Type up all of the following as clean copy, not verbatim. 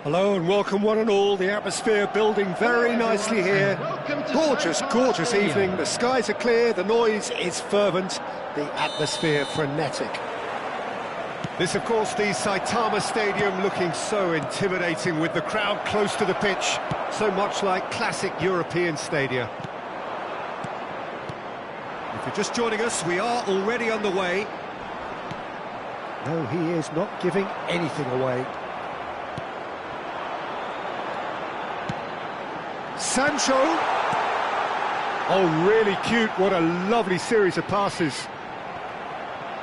Hello and welcome one and all. The atmosphere building very nicely here. Gorgeous, gorgeous evening. The skies are clear, the noise is fervent, the atmosphere frenetic. This, of course, the Saitama Stadium looking so intimidating with the crowd close to the pitch. So much like classic European stadia. If you're just joining us, we are already on the way. No, he is not giving anything away. Sancho! Oh, really cute, what a lovely series of passes.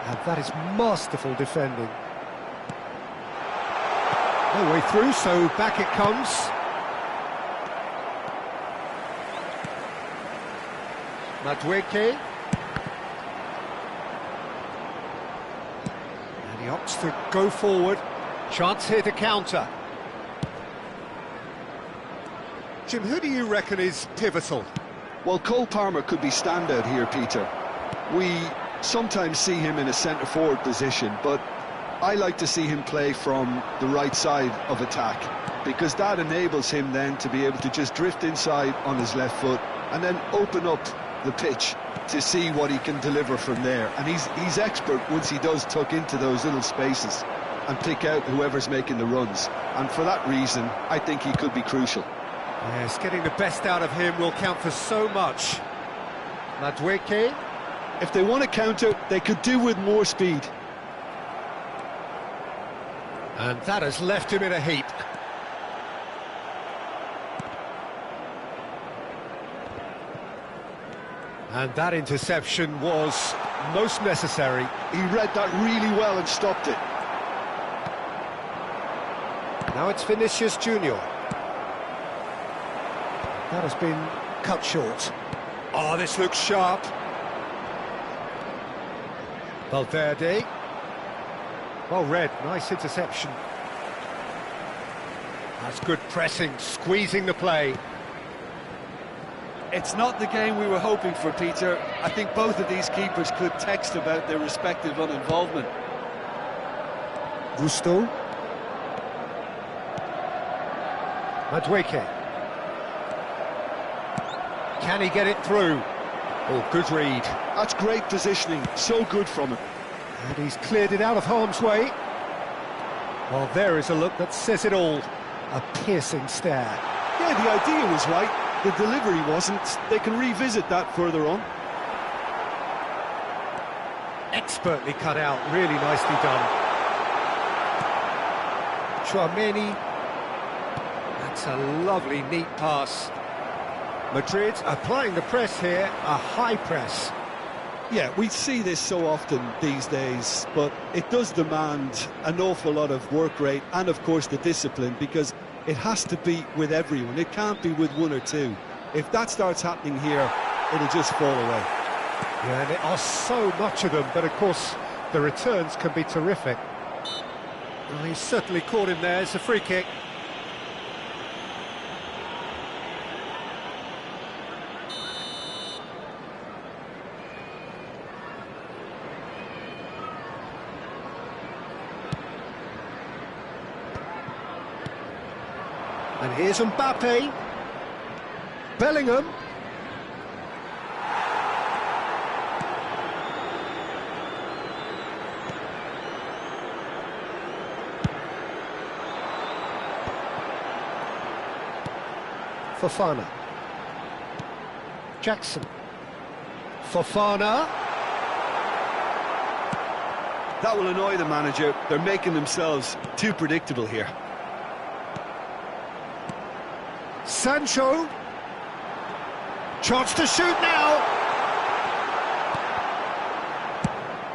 And that is masterful defending. No way through, so back it comes. Madueke. And he opts to go forward. Chance here to counter. Jim, who do you reckon is pivotal? Well, Cole Palmer could be standout here, Peter. We sometimes see him in a centre-forward position, but I like to see him play from the right side of attack, because that enables him then to be able to just drift inside on his left foot and then open up the pitch to see what he can deliver from there. And he's expert once he does tuck into those little spaces and pick out whoever's making the runs. And for that reason, I think he could be crucial. Yes, getting the best out of him will count for so much. Madueke. If they want to counter, they could do with more speed. And that has left him in a heap. And that interception was most necessary. He read that really well and stopped it. Now it's Vinicius Junior. That has been cut short. Oh, this looks sharp. Valverde. Well read, nice interception. That's good pressing, squeezing the play. It's not the game we were hoping for, Peter. I think both of these keepers could text about their respective uninvolvement. Gusto. Madueke. Can he get it through? Oh, good read. That's great positioning, so good from him. And he's cleared it out of harm's way. Well, there is a look that says it all. A piercing stare. Yeah, the idea was right, the delivery wasn't. They can revisit that further on. Expertly cut out, really nicely done. Tchouaméni. That's a lovely, neat pass. Madrid applying the press here, a high press. Yeah, we see this so often these days, but it does demand an awful lot of work rate and, of course, the discipline, because it has to be with everyone. It can't be with one or two. If that starts happening here, it'll just fall away. Yeah, and there are so much of them, but, of course, the returns can be terrific. Well, he's certainly caught him there. It's a free kick. And here's Mbappe. Bellingham. Fofana. Jackson. Fofana. That will annoy the manager. They're making themselves too predictable here. Sancho. Chance to shoot now.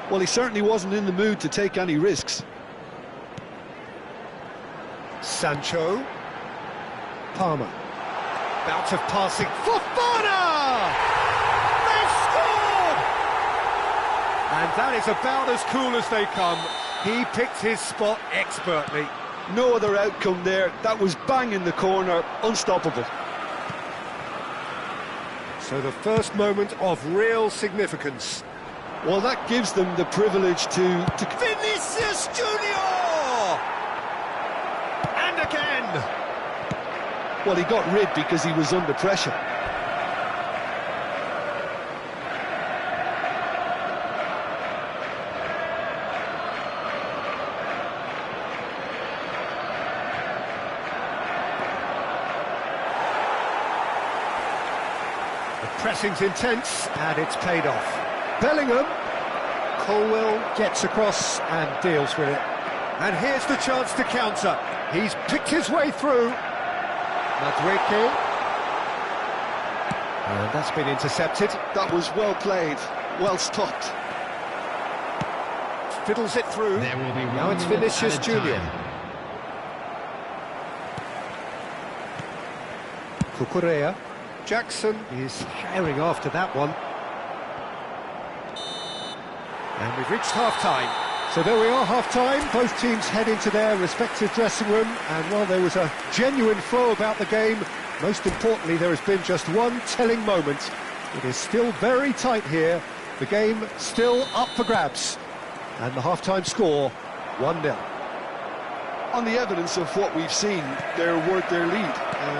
Well, he certainly wasn't in the mood to take any risks. Sancho. Palmer. Bout of passing. Fofana! They've scored! And that is about as cool as they come. He picked his spot expertly. No other outcome there. That was bang in the corner, unstoppable. So the first moment of real significance. Well, that gives them the privilege to... Vinicius Junior! And And again! Well, he got rid because he was under pressure. The pressing's intense, and it's paid off. Bellingham. Colwell gets across and deals with it. And here's the chance to counter. He's picked his way through. Madueke. And that's been intercepted. That was well played, well stopped. Fiddles it through. There will be Now it's Vinicius Junior. Cucurella. Jackson is firing after that one. And we've reached half-time. So there we are, half-time. Both teams head into their respective dressing room. And while there was a genuine flow about the game, most importantly, there has been just one telling moment. It is still very tight here. The game still up for grabs. And the half-time score, 1-0. On the evidence of what we've seen, they're worth their lead.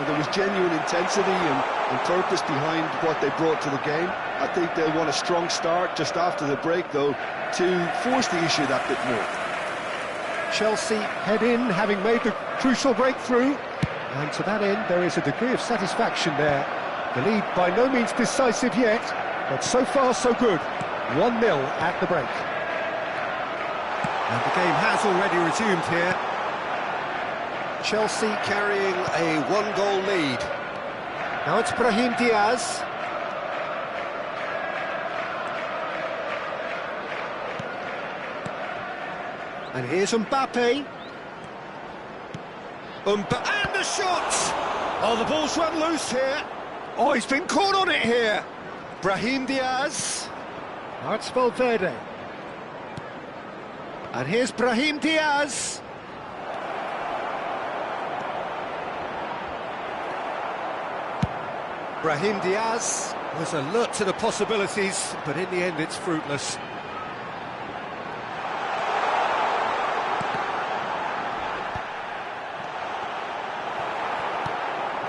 There was genuine intensity and purpose behind what they brought to the game. I think they'll want a strong start just after the break, though, to force the issue that bit more. Chelsea head in, having made the crucial breakthrough. And to that end, there is a degree of satisfaction there. The lead by no means decisive yet, but so far so good. 1-0 at the break. And the game has already resumed here. Chelsea carrying a one-goal lead. Now it's Brahim Diaz. And here's Mbappe. And the shot! Oh, the ball's run loose here. Oh, he's been caught on it here. Brahim Diaz. Now it's Valverde. And here's Brahim Diaz. Brahim Diaz was alert to the possibilities, but in the end it's fruitless.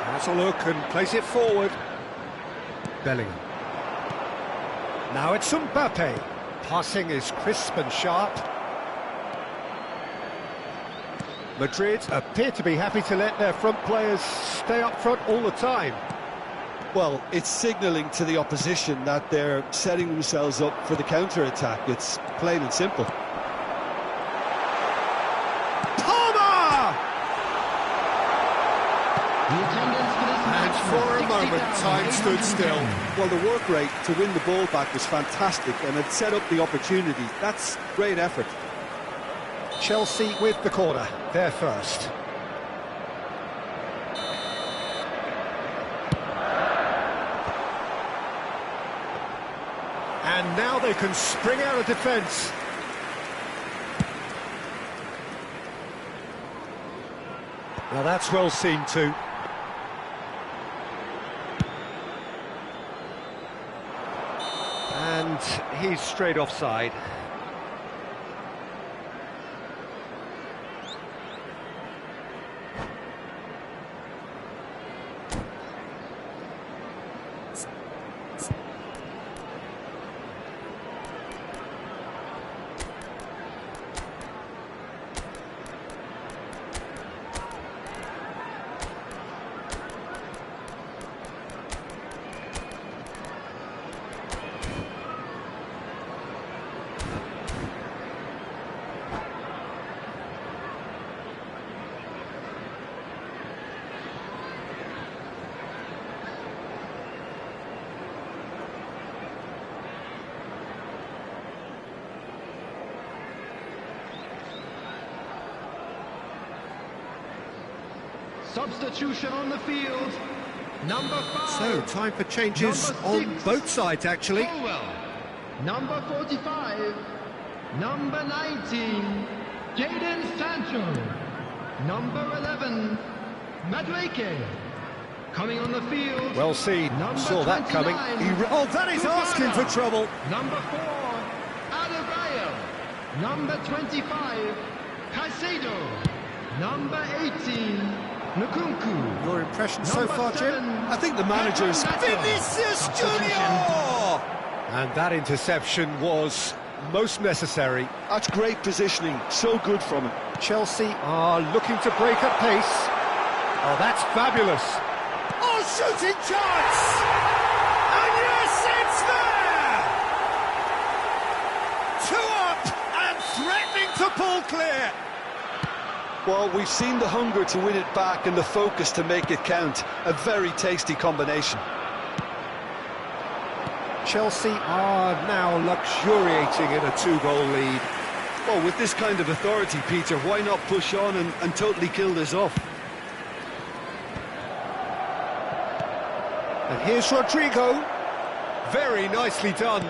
Has a look and plays it forward. Bellingham. Now it's Mbappe. Passing is crisp and sharp. Madrid appear to be happy to let their front players stay up front all the time. Well, it's signalling to the opposition that they're setting themselves up for the counter-attack. It's plain and simple. Palmer! And for a moment, time stood still. Well, the work rate to win the ball back was fantastic, and it set up the opportunity. That's great effort. Chelsea with the corner, they're first. And now they can spring out of defence. Now that's well seen too. And he's straight offside. Substitution on the field. Number 5. So, time for changes on both sides, actually. Colwell. Number 45. Number 19. Jadon Sancho. Number 11. Madueke. Coming on the field. Well seen. Number Saw that coming. 29, Oh, that is asking for trouble. Number 4. Adebayo. Number 25. Caicedo. Number 18, Nkunku. Your impression so Number far, Jim? 7, I think the manager's... Vinicius Junior! And that interception was most necessary. That's great positioning, so good from him. Chelsea are looking to break at pace. Oh, that's fabulous. Oh, shooting chance! And yes, it's there! 2 up and threatening to pull clear. Well, we've seen the hunger to win it back and the focus to make it count. A very tasty combination. Chelsea are now luxuriating in a 2-goal lead. Well, with this kind of authority, Peter, why not push on and totally kill this off? And here's Rodrigo. Very nicely done.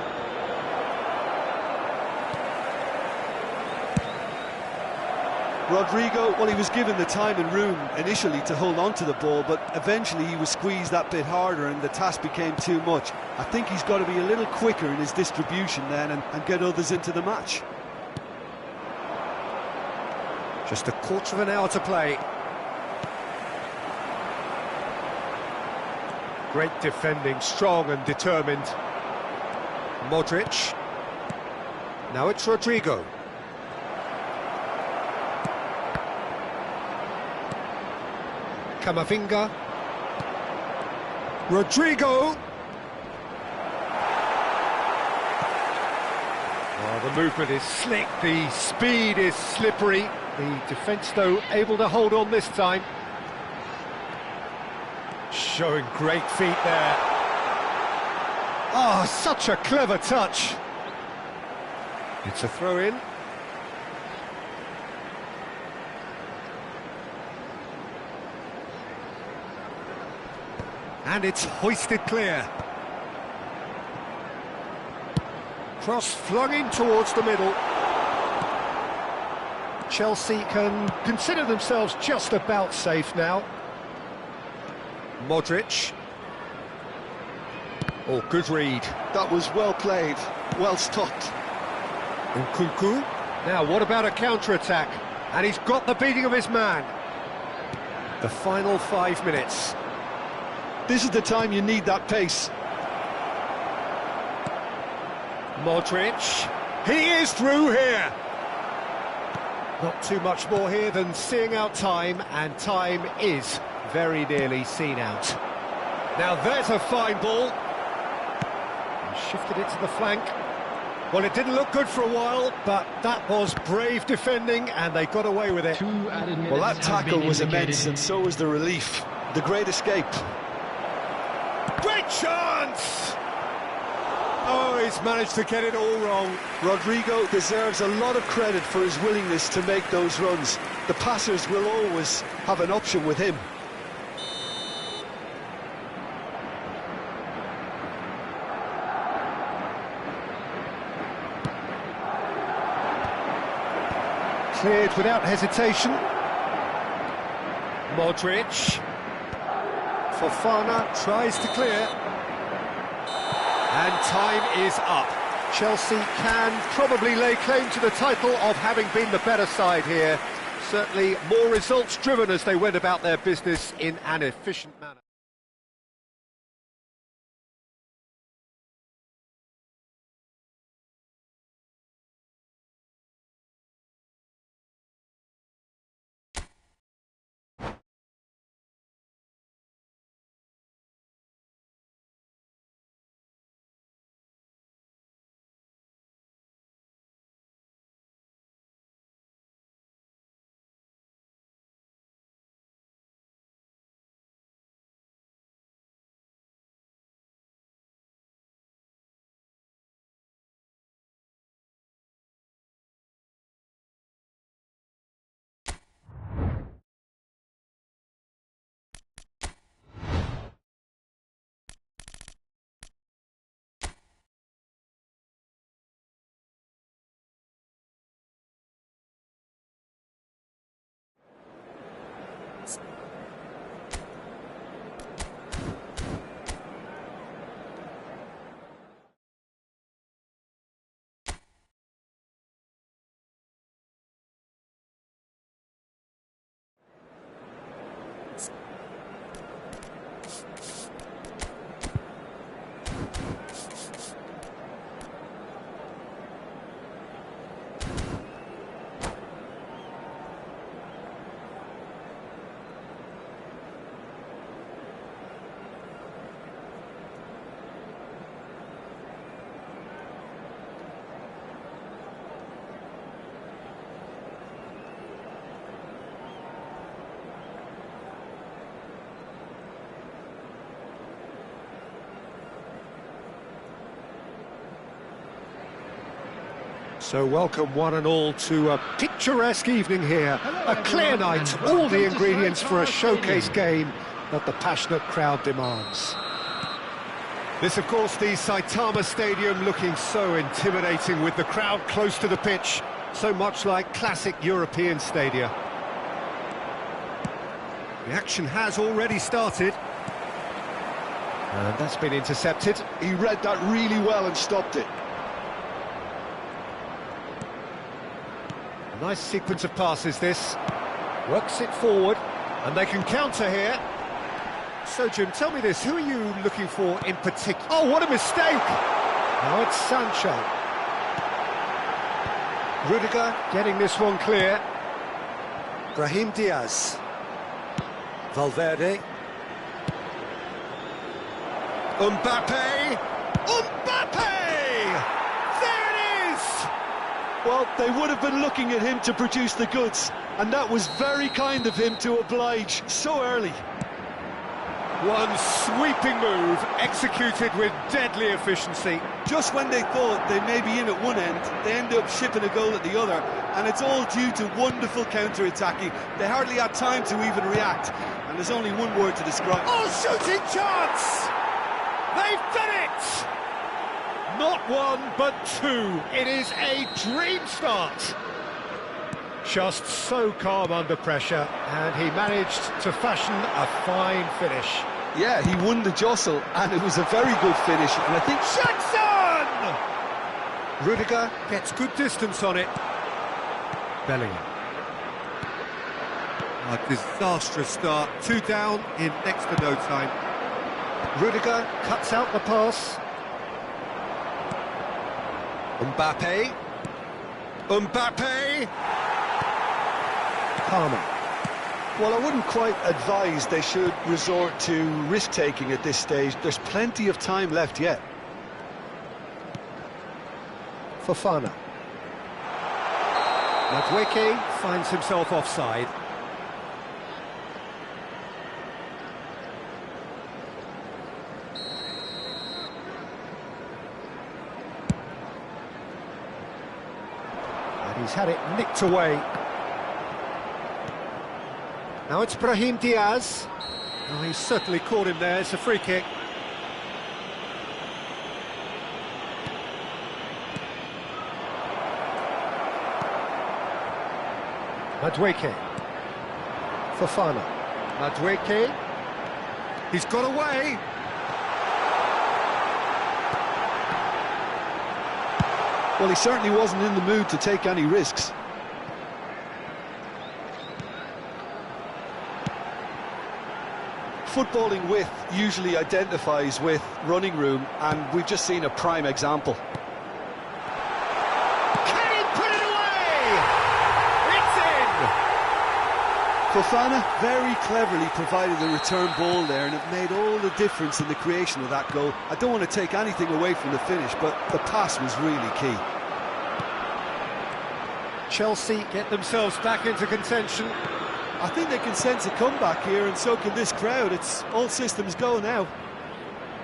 Rodrigo, well, he was given the time and room initially to hold on to the ball, but eventually he was squeezed that bit harder and the task became too much. I think he's got to be a little quicker in his distribution then and get others into the match. Just a quarter of an hour to play. Great defending, strong and determined. Modric. Now it's Rodrigo. Camavinga. Rodrigo. Oh, the movement is slick, the speed is slippery. The defence, though, able to hold on this time. Showing great feet there. Oh, such a clever touch. It's a throw-in. And it's hoisted clear. Cross flung in towards the middle. Chelsea can consider themselves just about safe now. Modric. Oh, good read. That was well played, well stopped. Nkunku. Now, what about a counter-attack? And he's got the beating of his man. The final 5 minutes. This is the time you need that pace. Modric. He is through here. Not too much more here than seeing out time, and time is very nearly seen out. Now there's a fine ball. He shifted it to the flank. Well, it didn't look good for a while, but that was brave defending, and they got away with it. 2 added minutes Well, that have tackle been was indicated. immense, and so was the relief. The great escape. Great chance! Oh, he's managed to get it all wrong. Rodrigo deserves a lot of credit for his willingness to make those runs. The passers will always have an option with him. Cleared without hesitation. Modric. Fofana tries to clear. And time is up. Chelsea can probably lay claim to the title of having been the better side here. Certainly more results driven as they went about their business in an efficient manner. So welcome one and all to a picturesque evening here. A clear night, all the ingredients for a showcase game that the passionate crowd demands. This, of course, the Saitama Stadium looking so intimidating with the crowd close to the pitch, so much like classic European stadia. The action has already started. And that's been intercepted. He read that really well and stopped it. A nice sequence of passes, this. Works it forward, and they can counter here. So, Jim, tell me this, who are you looking for in particular? Oh, what a mistake! Now it's Sancho. Rudiger getting this one clear. Brahim Diaz. Valverde. Mbappe! Mbappe! There it is! Well, they would have been looking at him to produce the goods, and that was very kind of him to oblige so early. One sweeping move, executed with deadly efficiency. Just when they thought they may be in at one end, they end up shipping a goal at the other, and it's all due to wonderful counter-attacking. They hardly had time to even react, and there's only one word to describe. Oh, shooting chance! They've done it! Not one, but two. It is a dream start. Just so calm under pressure, and he managed to fashion a fine finish. Yeah, he won the jostle, and it was a very good finish, and I think... Jackson! Rudiger gets good distance on it. Bellingham. A disastrous start. 2 down in next to no time. Rudiger cuts out the pass. Mbappe. Mbappe! Palmer. Well, I wouldn't quite advise they should resort to risk-taking at this stage. There's plenty of time left yet. Fofana. Madueke finds himself offside. And he's had it nicked away. Now it's Brahim Diaz. Oh, he's certainly caught him there. It's a free kick. Madueke. Fofana. Madueke. He's got away. Well, he certainly wasn't in the mood to take any risks. Footballing width usually identifies with running room, and we've just seen a prime example. Can he put it away? It's in! Fofana very cleverly provided the return ball there, and it made all the difference in the creation of that goal. I don't want to take anything away from the finish, but the pass was really key. Chelsea get themselves back into contention. I think they can sense a comeback here, and so can this crowd. It's all systems go now.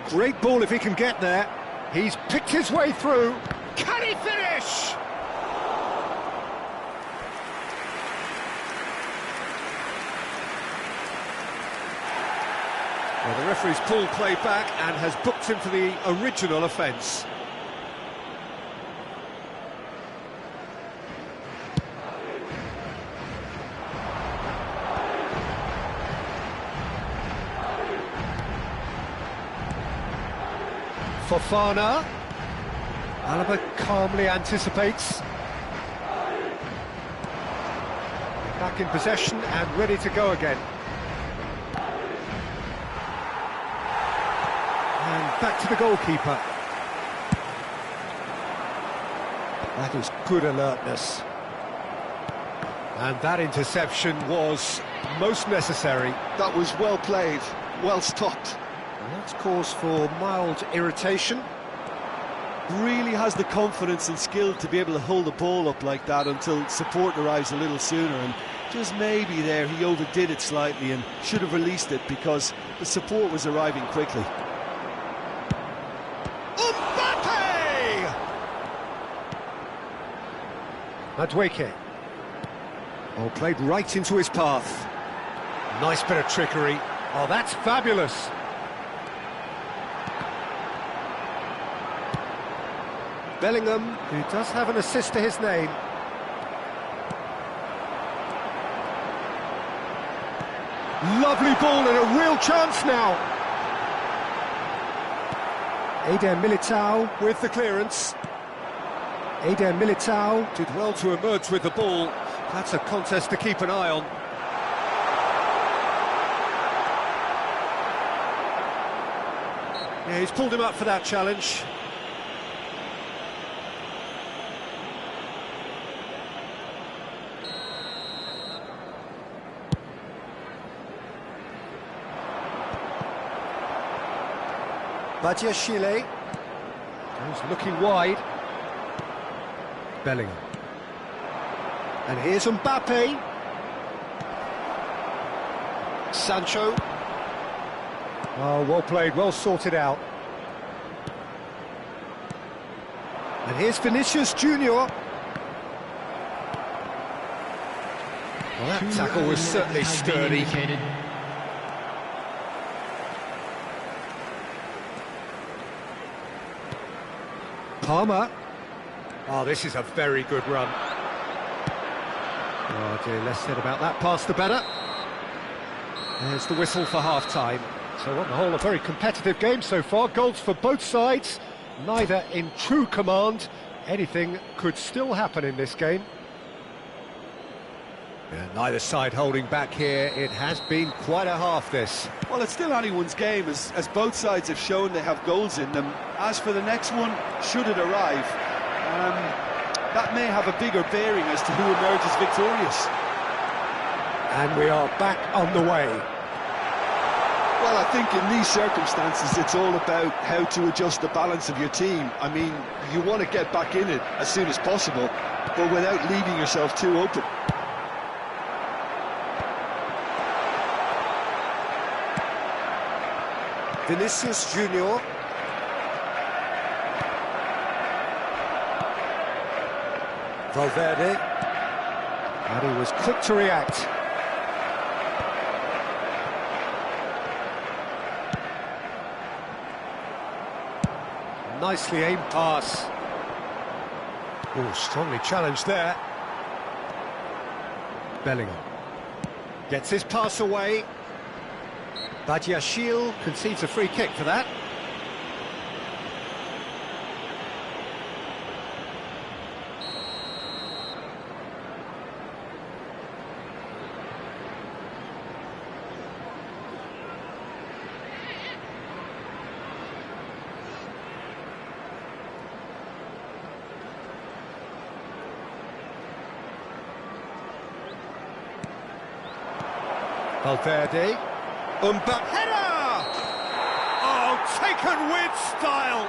Great ball if he can get there. He's picked his way through. Can he finish? Well, the referee's pulled play back and has booked him for the original offence. Fofana. Alaba calmly anticipates. Back in possession and ready to go again. And back to the goalkeeper. That is good alertness. And that interception was most necessary. That was well played, well stopped. And that's cause for mild irritation. Really has the confidence and skill to be able to hold the ball up like that until support arrives a little sooner, and just maybe there he overdid it slightly and should have released it because the support was arriving quickly. Mbappe! Madueke. Oh, played right into his path. Nice bit of trickery. Oh, that's fabulous. Bellingham, who does have an assist to his name. Lovely ball and a real chance now. Eder Militao with the clearance. Eder Militao did well to emerge with the ball. That's a contest to keep an eye on. Yeah, he's pulled him up for that challenge. Badiashile goes looking wide. Bellingham. And here's Mbappe. Sancho. Oh, well played, well sorted out. And here's Vinicius Junior. Well, that tackle was certainly sturdy. Palmer. Oh, this is a very good run. Oh dear, less said about that pass the better. There's the whistle for half-time. So on the whole, a very competitive game so far. Goals for both sides, neither in true command. Anything could still happen in this game. Yeah, neither side holding back here. It has been quite a half, this. Well, it's still anyone's game, as both sides have shown they have goals in them. As for the next one, should it arrive, that may have a bigger bearing as to who emerges victorious. And we are back on the way. Well, I think in these circumstances, it's all about how to adjust the balance of your team. I mean, you want to get back in it as soon as possible, but without leaving yourself too open. Vinicius Junior. Valverde. And he was quick to react. Nicely aimed pass. Oh, strongly challenged there. Bellingham gets his pass away. Badiashile concedes a free kick for that. Valverde. Mbappe. Header! Oh, taken with style.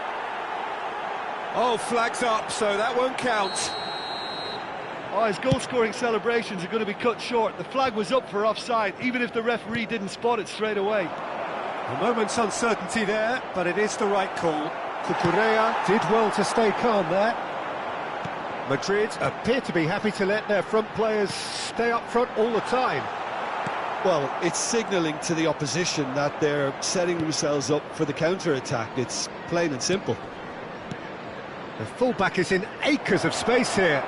Oh, flags up, so that won't count. Oh, his goal-scoring celebrations are going to be cut short. The flag was up for offside, even if the referee didn't spot it straight away. A moment's uncertainty there, but it is the right call. Cucurella did well to stay calm there. Madrid appear to be happy to let their front players stay up front all the time. Well, it's signalling to the opposition that they're setting themselves up for the counter-attack. It's plain and simple. The fullback is in acres of space here.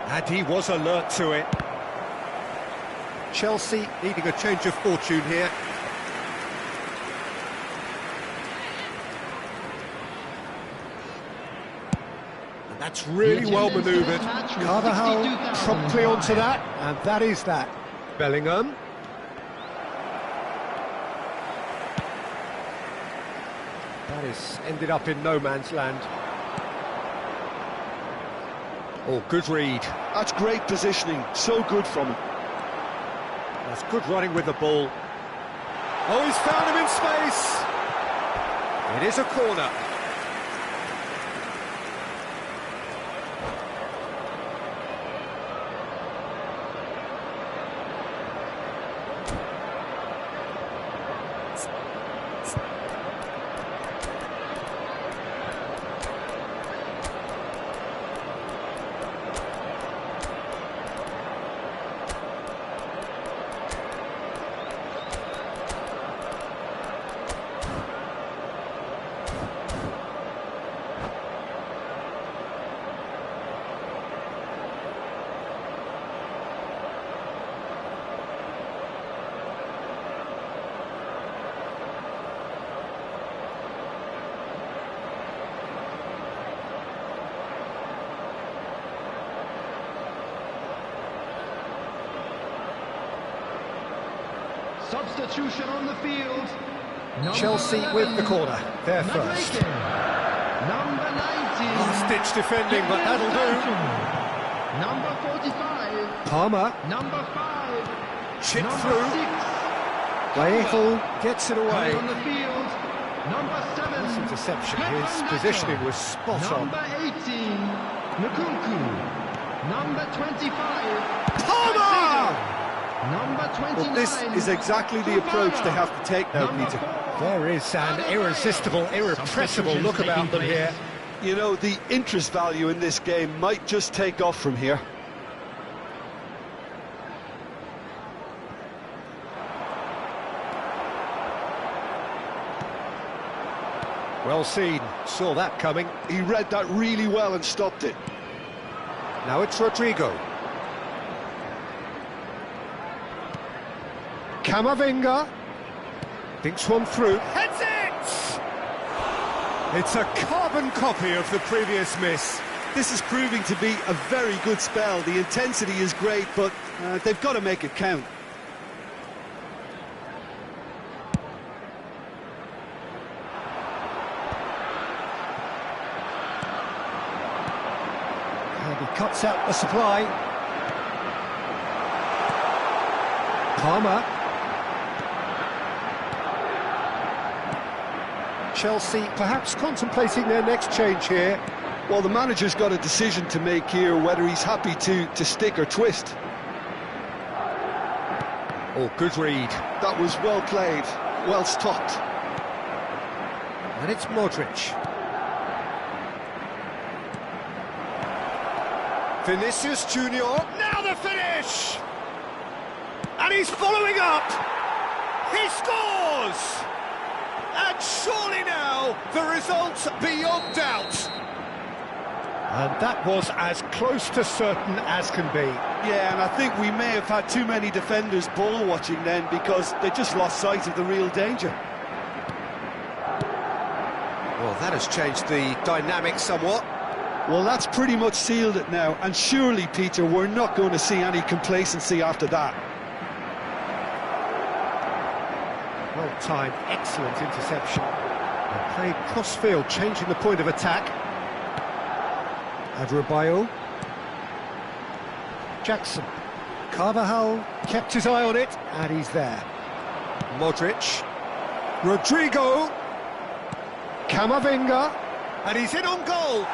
And he was alert to it. Chelsea needing a change of fortune here. And that's really well manoeuvred. Carvajal promptly onto that, and that is that. Bellingham. That is ended up in no man's land. Oh, good read. That's great positioning, so good from him. That's good running with the ball. Oh, he's found him in space. It is a corner. Substitution on the field. Chelsea with the corner, they're first. Number 19. Last-ditch defending, but that'll do. Number 45. Palmer, Number 5. chip Number through. 6. Vallejo gets it away. Coming on the field. Number 7. This interception, his Neto. positioning was spot on. Number 18. Nkunku. Number 25. Palmer! Number 29. Well, this is exactly the approach they have to take now, Number Peter. 4. There is an irresistible, irrepressible look about them here. You know, the interest value in this game might just take off from here. Well seen, saw that coming. He read that really well and stopped it. Now it's Rodrigo. Camavinga. Thinks one through. Heads it! It's a carbon copy of the previous miss. This is proving to be a very good spell. The intensity is great, but they've got to make it count. And he cuts out the supply. Palmer. Chelsea perhaps contemplating their next change here. Well, the manager's got a decision to make here, whether he's happy to stick or twist. Oh, good read. That was well played, well stopped. And it's Modric. Vinicius Junior. Now the finish! And he's following up! He scores! And surely now, the result's beyond doubt. And that was as close to certain as can be. Yeah, and I think we may have had too many defenders ball watching then, because they just lost sight of the real danger. Well, that has changed the dynamic somewhat. Well, that's pretty much sealed it now, and surely, Peter, we're not going to see any complacency after that. Well-timed, excellent interception. And played cross-field, changing the point of attack. Adebayo. Jackson. Carvajal kept his eye on it, and he's there. Modric. Rodrigo. Camavinga. And he's in on goal.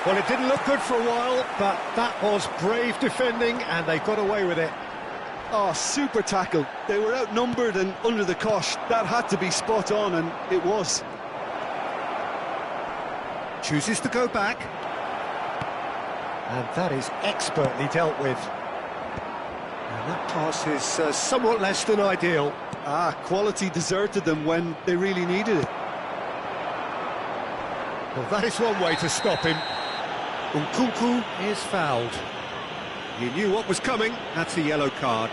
Well, it didn't look good for a while, but that was brave defending, and they got away with it. Oh, super tackle. They were outnumbered and under the cosh. That had to be spot on, and it was. Chooses to go back. And that is expertly dealt with. And that pass is somewhat less than ideal. Ah, quality deserted them when they really needed it. Well, that is one way to stop him. Nkunku is fouled. He knew what was coming. That's a yellow card.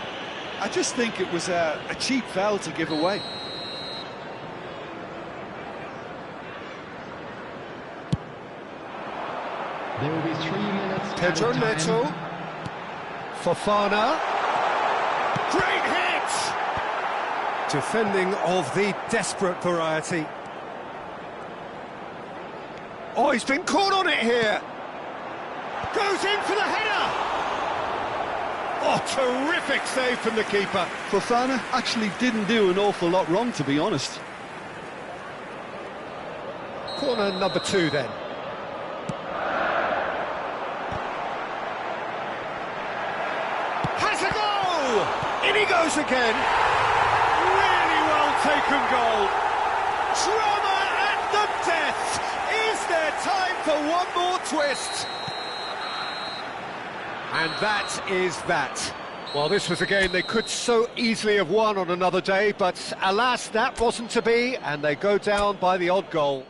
I just think it was a cheap foul to give away. There will be 3 minutes. Pedro added time. Neto. Fofana. Great hit! Defending of the desperate variety. Oh, he's been caught on it here. Goes in for the header. Oh, terrific save from the keeper. Fofana actually didn't do an awful lot wrong, to be honest. Corner number 2 then. Has a goal! In he goes again. Really well taken goal. Drama at the death. Is there time for one more twist? And that is that. Well, this was a game they could so easily have won on another day, but alas, that wasn't to be, and they go down by the odd goal.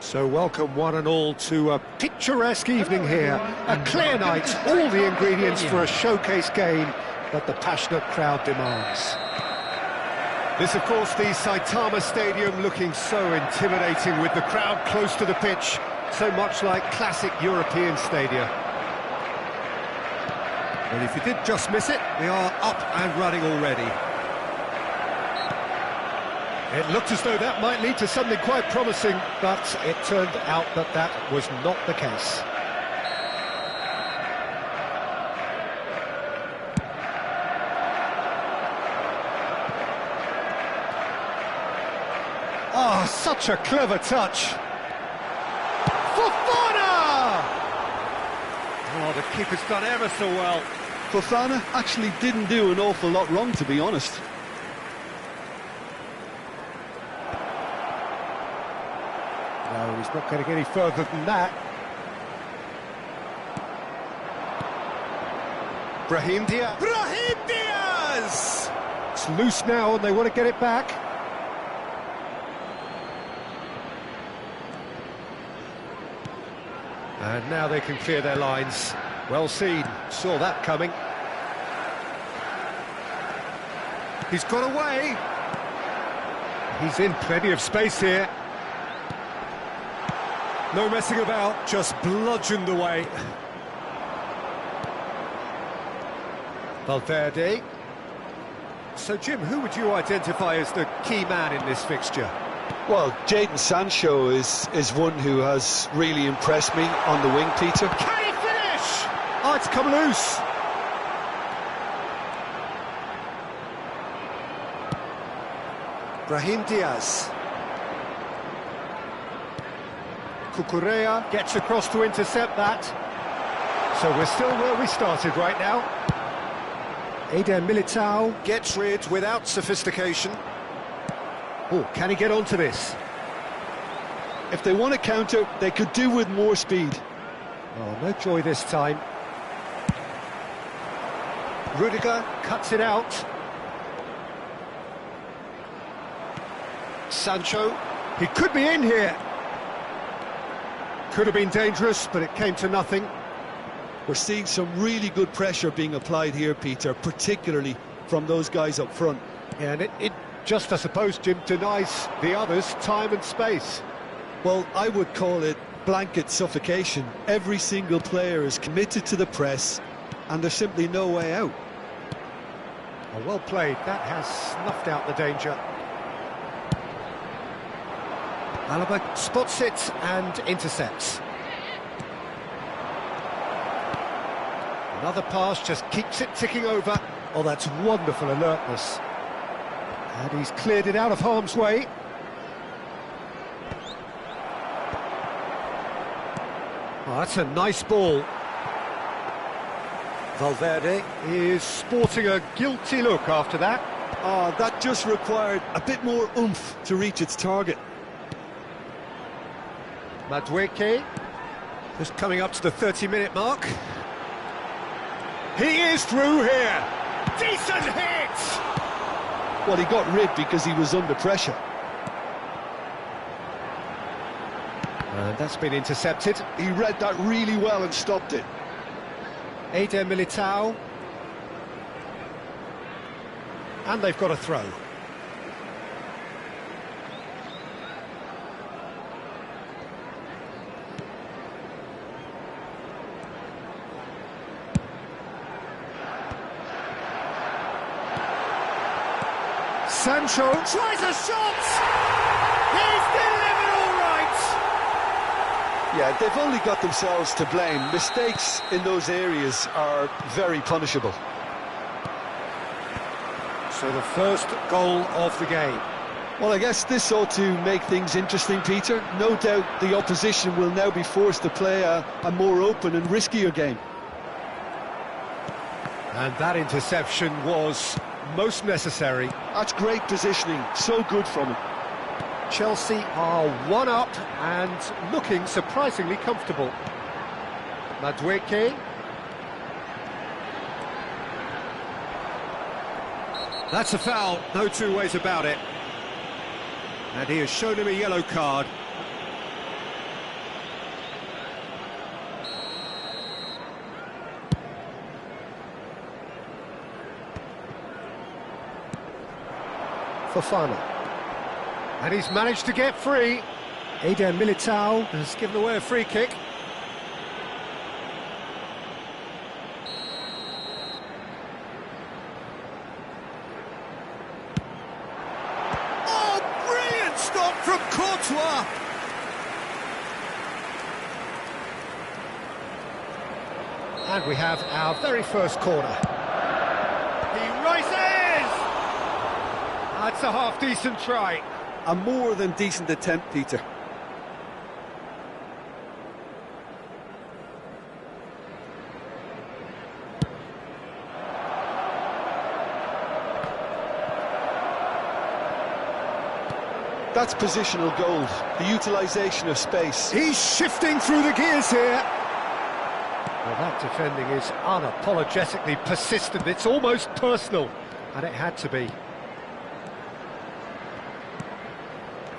So welcome one and all to a picturesque evening here. A clear night, all the ingredients for a showcase game that the passionate crowd demands. This, of course, the Saitama Stadium looking so intimidating with the crowd close to the pitch, so much like classic European stadia. And if you did just miss it, we are up and running already. It looked as though that might lead to something quite promising, but it turned out that that was not the case. Oh, such a clever touch. Fofana! Oh, the keeper's done ever so well. Fofana actually didn't do an awful lot wrong, to be honest. No, he's not going to get any further than that. Brahim Diaz! Brahim Diaz! It's loose now and they want to get it back. And now they can clear their lines. Well seen, saw that coming. He's got away. He's in plenty of space here. No messing about, just bludgeoned away. Valverde. So, Jim, who would you identify as the key man in this fixture? Well, Jadon Sancho is one who has really impressed me on the wing, Peter. Can he finish? Oh, it's come loose. Brahim Diaz. Cucurella gets across to intercept that. So we're still where we started right now. Eder Militao gets rid without sophistication. Oh, can he get onto this? If they want to counter, they could do with more speed. Oh, no joy this time. Rudiger cuts it out. Sancho, he could be in here. Could have been dangerous, but it came to nothing. We're seeing some really good pressure being applied here, Peter, particularly from those guys up front. Yeah, and it just, I suppose, Jim, denies the others time and space. Well, I would call it blanket suffocation. Every single player is committed to the press, and there's simply no way out. Oh, well played. That has snuffed out the danger. Alaba spots it and intercepts. Another pass just keeps it ticking over. Oh, that's wonderful alertness. And he's cleared it out of harm's way. Oh, that's a nice ball. Valverde is sporting a guilty look after that. Oh, that just required a bit more oomph to reach its target. Madueke, just coming up to the 30-minute mark. He is through here. Decent hit! Well, he got rid because he was under pressure. And that's been intercepted. He read that really well and stopped it. Eder Militao. And they've got a throw. Sancho tries a shot! He's delivered all right! Yeah, they've only got themselves to blame. Mistakes in those areas are very punishable. So the first goal of the game. Well, I guess this ought to make things interesting, Peter. No doubt the opposition will now be forced to play a more open and riskier game. And that interception was most necessary. That's great positioning, so good from him. Chelsea are one up and looking surprisingly comfortable. Madueke. That's a foul, no two ways about it. And he has shown him a yellow card. Fofana. And he's managed to get free. Eder Militao has given away a free kick. Oh, brilliant stop from Courtois! And we have our very first corner. He rises! That's a half-decent try. A more than decent attempt, Peter. That's positional gold, the utilisation of space. He's shifting through the gears here. Well, that defending is unapologetically persistent. It's almost personal, and it had to be.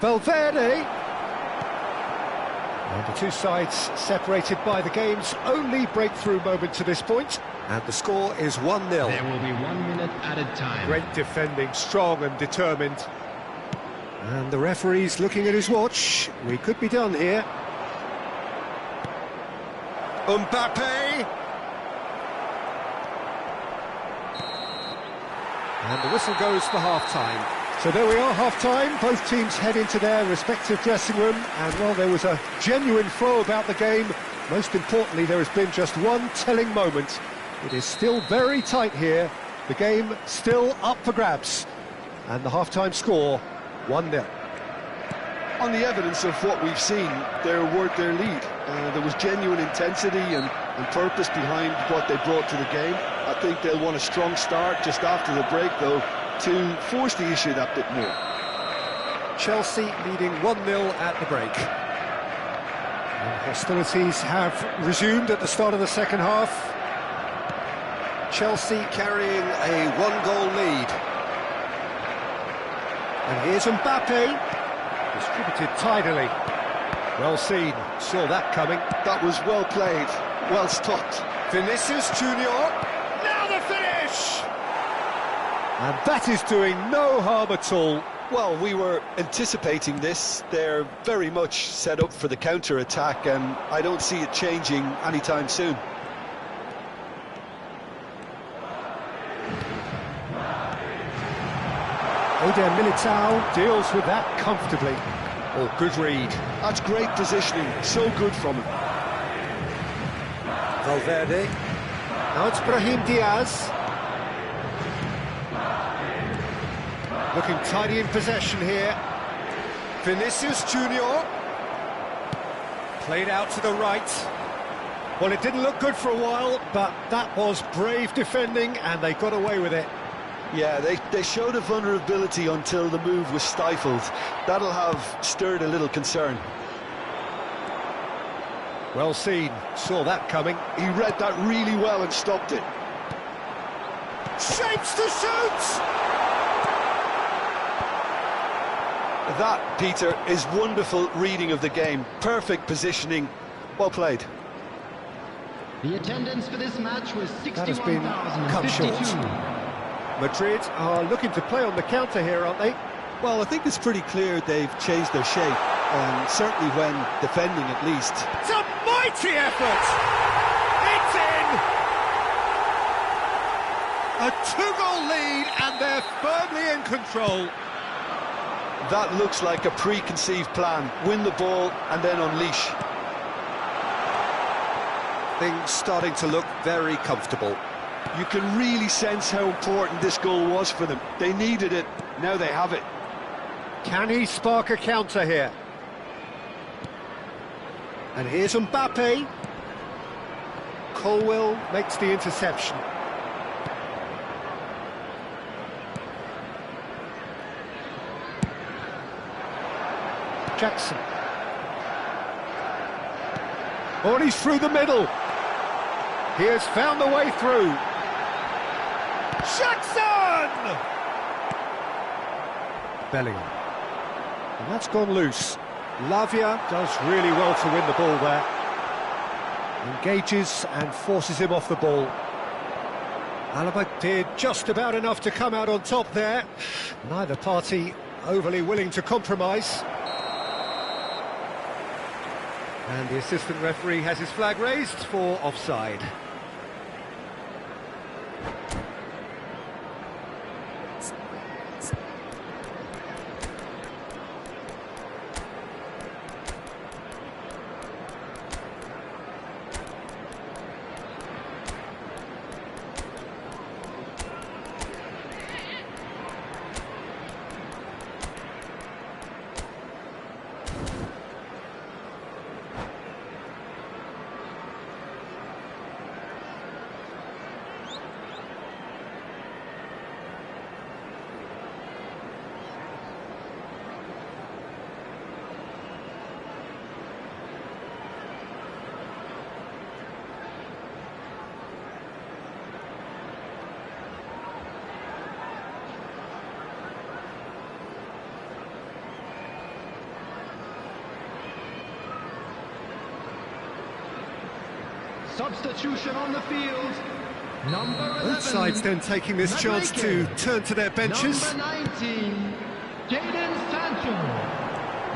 Valverde. And the two sides separated by the game's only breakthrough moment to this point. And the score is 1-0. There will be 1 minute added time. Great defending, strong and determined. And the referee's looking at his watch. We could be done here. Mbappe! And the whistle goes for half-time. So there we are, half-time. Both teams head into their respective dressing room. And, well, there was a genuine flow about the game. Most importantly, there has been just one telling moment. It is still very tight here. The game still up for grabs. And the half-time score, 1-0. On the evidence of what we've seen, they're worth their lead. There was genuine intensity and purpose behind what they brought to the game. I think they'll want a strong start just after the break, though, to force the issue that bit more. Chelsea leading 1-0 at the break. And hostilities have resumed at the start of the second half. Chelsea carrying a one-goal lead. And here's Mbappe, distributed tidily. Well seen, saw that coming. That was well played, well stopped. Vinicius Junior, now the finish! And that is doing no harm at all. Well, we were anticipating this. They're very much set up for the counter-attack, and I don't see it changing anytime soon. Eder Militao deals with that comfortably. Oh, good read. That's great positioning, so good from him. Valverde. Now it's Brahim Diaz. Looking tidy in possession here. Vinicius Junior. Played out to the right. Well, it didn't look good for a while, but that was brave defending, and they got away with it. Yeah, they showed a vulnerability until the move was stifled. That'll have stirred a little concern. Well seen, saw that coming. He read that really well and stopped it. Shapes to shoot! That, Peter, is wonderful reading of the game. Perfect positioning. Well played. The attendance for this match was That has been cut short. 61,052. Madrid are looking to play on the counter here, aren't they? Well, I think it's pretty clear they've changed their shape, and certainly when defending at least. It's a mighty effort! It's in! A two-goal lead, and they're firmly in control. That looks like a preconceived plan. Win the ball and then unleash. Things starting to look very comfortable. You can really sense how important this goal was for them. They needed it, now they have it. Can he spark a counter here? And here's Mbappe. Colwill makes the interception. Jackson. Oh, and he's through the middle. He has found the way through. Jackson! Bellingham. And that's gone loose. Lavia does really well to win the ball there. Engages and forces him off the ball. Alaba did just about enough to come out on top there. Neither party overly willing to compromise. And the assistant referee has his flag raised for offside. Substitution on the field. Number 11. Both sides then taking this chance to turn to their benches. Number 19, Jadon Sancho.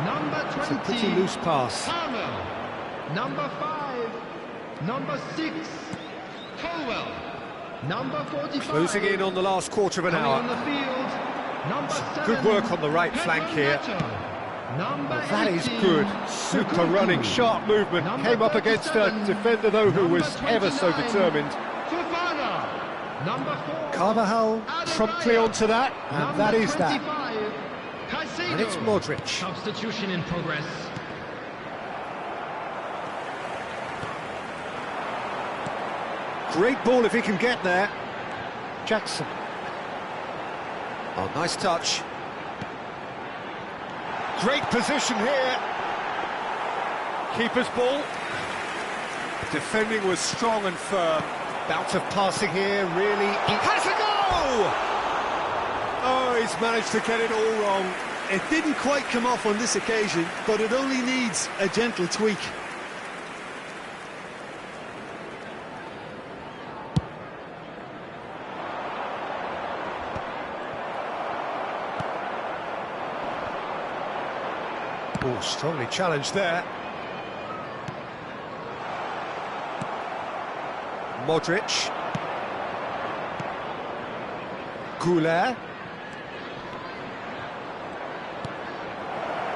Number 20, It's a pretty loose pass. Palmer. Number 5, number 6, Colwell. Number 45. Closing in on the last quarter of an Coming hour. on the field. Number 7, Good work on the right flank here. Neto. Number That is 18, good. Super Lukaku. running, sharp movement. Number Came up against a 37, defender, though, who was number ever so 29, determined. Fofana. Number 4, Carvajal promptly onto that, and number that is that. 25, Caicedo. And it's Modric. Substitution in progress. Great ball if he can get there. Jackson. Oh, nice touch. Great position here. Keeper's ball. Defending was strong and firm. Bout of passing here, really. He has a go! Oh, he's managed to get it all wrong. It didn't quite come off on this occasion, but it only needs a gentle tweak. Oh, strongly challenged there. Modric. Goulet.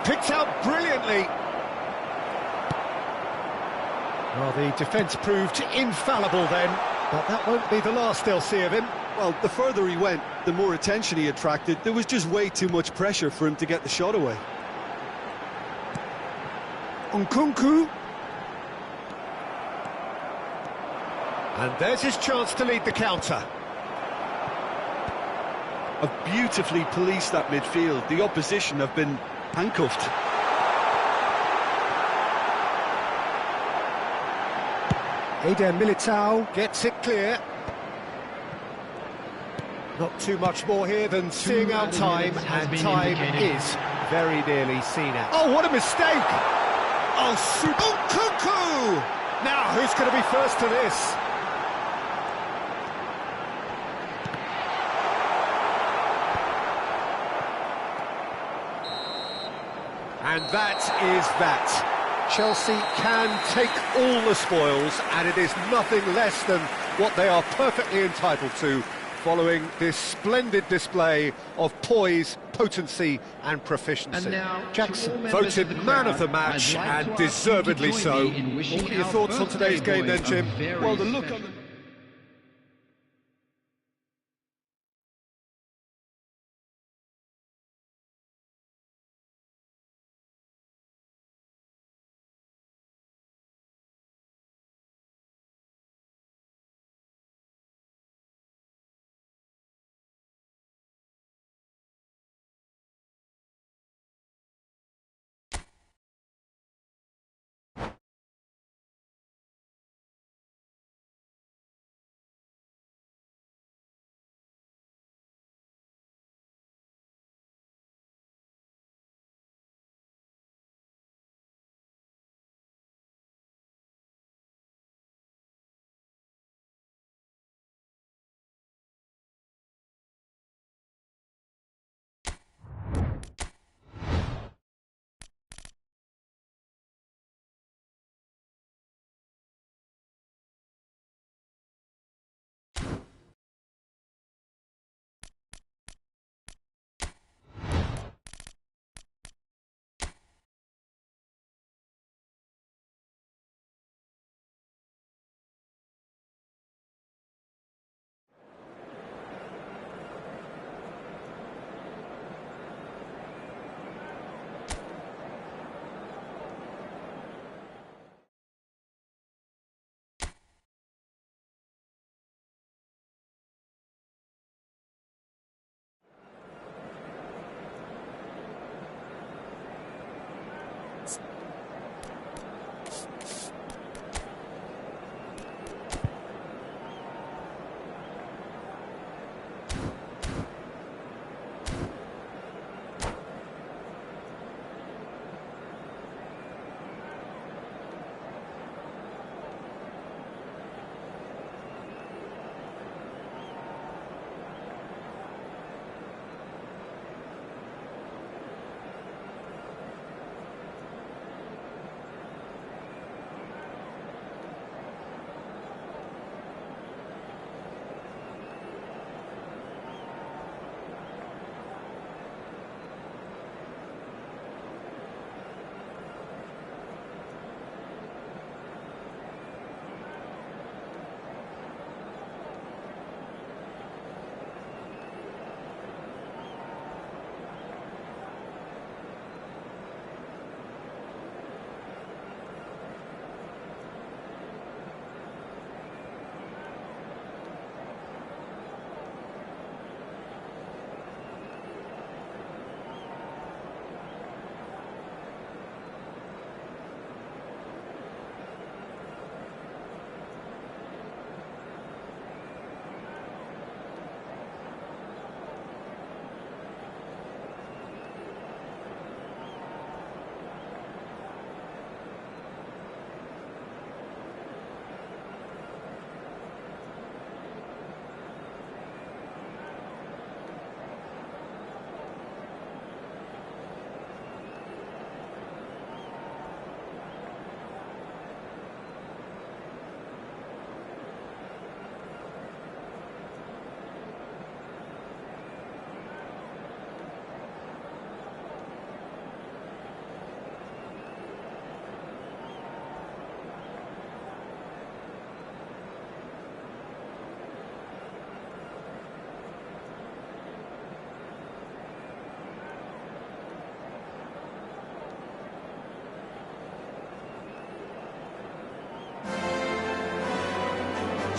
Picked out brilliantly. Well, the defence proved infallible then, but that won't be the last they'll see of him. Well, the further he went, the more attention he attracted. There was just way too much pressure for him to get the shot away. Nkunku. And there's his chance to lead the counter. Have beautifully policed that midfield. The opposition have been handcuffed. Eder Militao gets it clear. Not too much more here than seeing out time, and time is very nearly seen out. Oh, what a mistake! Oh, super! Nkunku! Now, who's going to be first to this? And that is that. Chelsea can take all the spoils, and it is nothing less than what they are perfectly entitled to, following this splendid display of poise, potency and proficiency. And now, Jackson voted man of the match, and deservedly so. What are your thoughts on today's game then, Jim? Well, the look on the...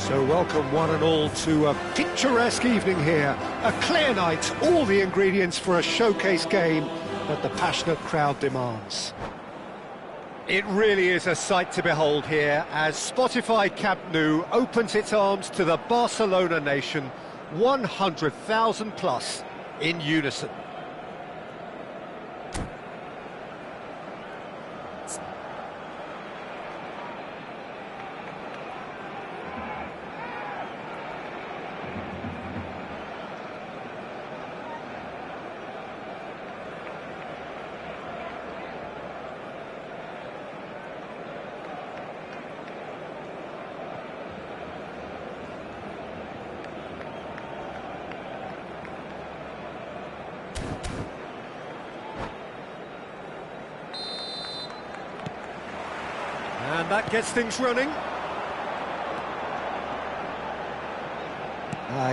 So welcome one and all to a picturesque evening here. A clear night, all the ingredients for a showcase game that the passionate crowd demands. It really is a sight to behold here as Spotify Camp Nou opens its arms to the Barcelona nation, 100,000 plus in unison. And that gets things running.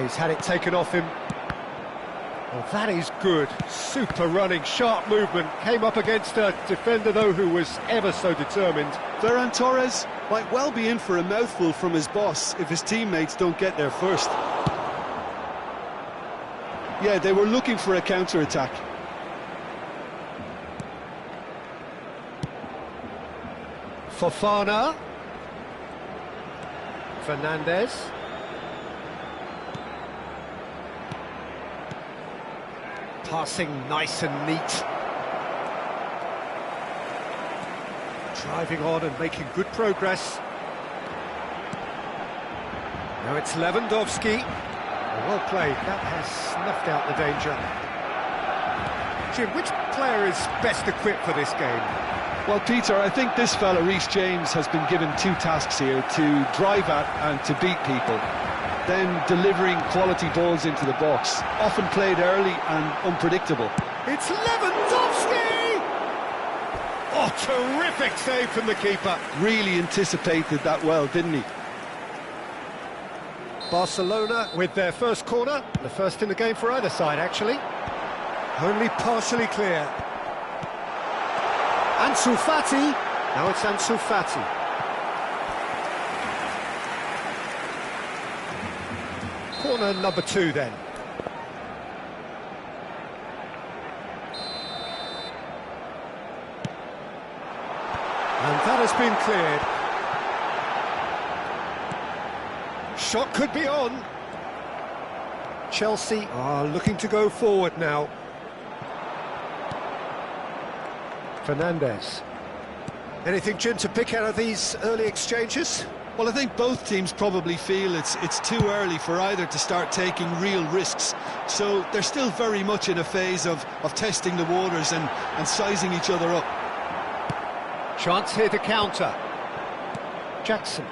He's had it taken off him. Well, that is good. Super running, sharp movement. Came up against a defender, though, who was ever so determined. Ferran Torres might well be in for a mouthful from his boss if his teammates don't get there first. Yeah, they were looking for a counter-attack. Fofana. Fernandez. Passing nice and neat. Driving on and making good progress. Now it's Lewandowski. Well played, that has snuffed out the danger. Jim, which player is best equipped for this game? Well, Peter, I think this fella, Reece James, has been given two tasks here: to drive at and to beat people. Then delivering quality balls into the box, often played early and unpredictable. It's Lewandowski! Oh, terrific save from the keeper. Really anticipated that well, didn't he? Barcelona with their first corner, the first in the game for either side, actually. Only partially clear. Ansu Fati. Now it's Ansu Fati. Corner number 2 then. And that has been cleared. Shot could be on. Chelsea are looking to go forward now. Fernandez. Anything, Jim, to pick out of these early exchanges? Well, I think both teams probably feel it's too early for either to start taking real risks. So they're still very much in a phase of testing the waters and sizing each other up. Chance here to counter. Jackson.